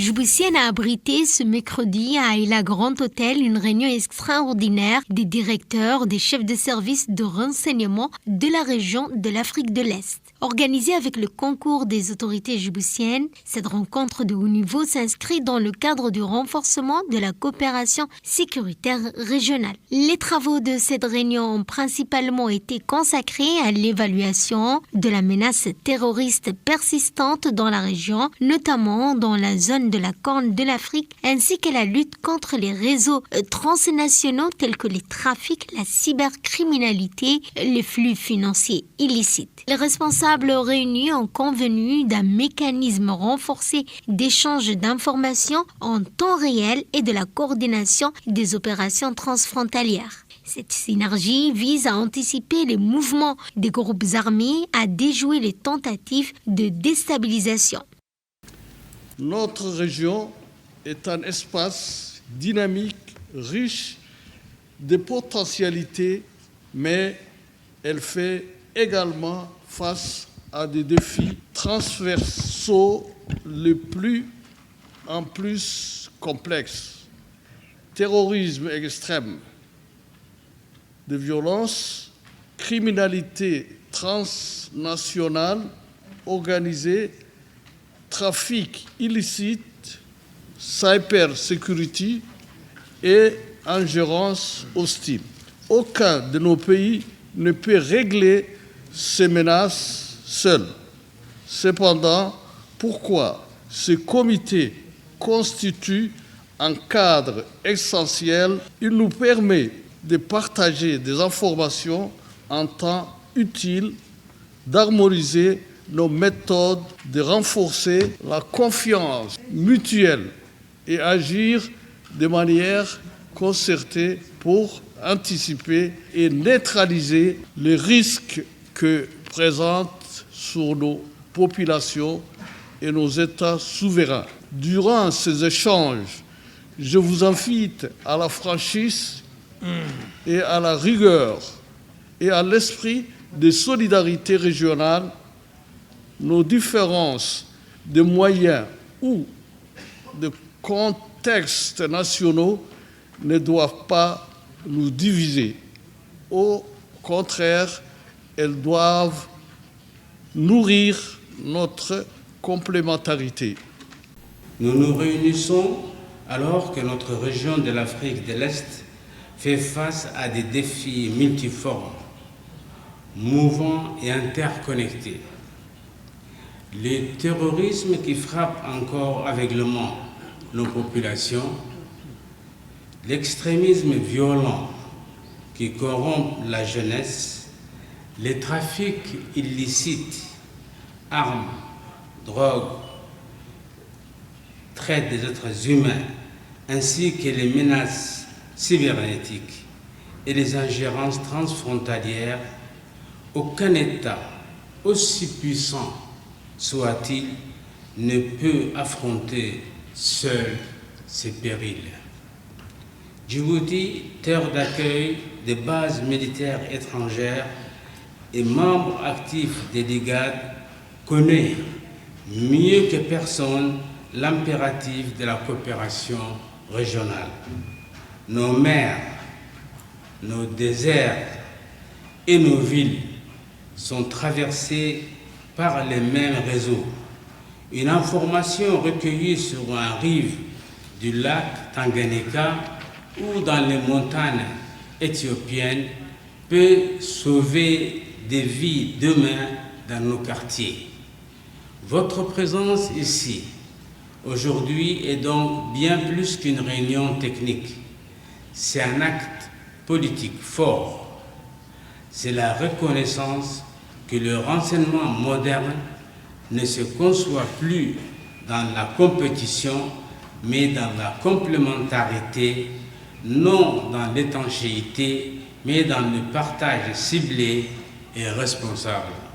djiboutienne a abrité ce mercredi à Aïla Grand Hôtel une réunion extraordinaire des directeurs, des chefs de service de renseignement de la région de l'Afrique de l'Est. Organisée avec le concours des autorités djiboutiennes, cette rencontre de haut niveau s'inscrit dans le cadre du renforcement de la coopération sécuritaire régionale. Les travaux de cette réunion ont principalement été consacrés à l'évaluation de la menace terroriste persistante dans la région, notamment dans la zone de la Corne de l'Afrique, ainsi que la lutte contre les réseaux transnationaux tels que les trafics, la cybercriminalité, les flux financiers illicites. Les responsables réunis ont convenu d'un mécanisme renforcé d'échange d'informations en temps réel et de la coordination des opérations transfrontalières. Cette synergie vise à anticiper les mouvements des groupes armés, à déjouer les tentatives de déstabilisation. Notre région est un espace dynamique, riche de potentialités, mais elle fait également face à des défis transversaux de plus en plus complexes. Terrorisme extrême, de violence, criminalité transnationale organisée, trafic illicite, cybersécurité et ingérence hostile. Aucun de nos pays ne peut régler ces menaces seul. Cependant, pourquoi ce comité constitue un cadre essentiel? Il nous permet de partager des informations en temps utile, d'harmoniser nos méthodes, de renforcer la confiance mutuelle et agir de manière concertée pour anticiper et neutraliser les risques que présentent sur nos populations et nos États souverains. Durant ces échanges, je vous invite à la franchise et à la rigueur et à l'esprit de solidarité régionale. Nos différences de moyens ou de contextes nationaux ne doivent pas nous diviser. Au contraire, elles doivent nourrir notre complémentarité. Nous nous réunissons alors que notre région de l'Afrique de l'Est fait face à des défis multiformes, mouvants et interconnectés. Le terrorisme qui frappe encore aveuglément nos populations, l'extrémisme violent qui corrompt la jeunesse, les trafics illicites, armes, drogues, traite des êtres humains, ainsi que les menaces cybernétiques et les ingérences transfrontalières, aucun État, aussi puissant soit-il, ne peut affronter seul ces périls. Djibouti, terre d'accueil des bases militaires étrangères et membre actif des brigades, connaît mieux que personne l'impératif de la coopération régionale. Nos mers, nos déserts et nos villes sont traversés par les mêmes réseaux. Une information recueillie sur un rive du lac Tanganyika ou dans les montagnes éthiopiennes peut sauver des vies demain dans nos quartiers. Votre présence ici, aujourd'hui, est donc bien plus qu'une réunion technique. C'est un acte politique fort. C'est la reconnaissance que le renseignement moderne ne se conçoit plus dans la compétition, mais dans la complémentarité, non dans l'étanchéité, mais dans le partage ciblé et responsable.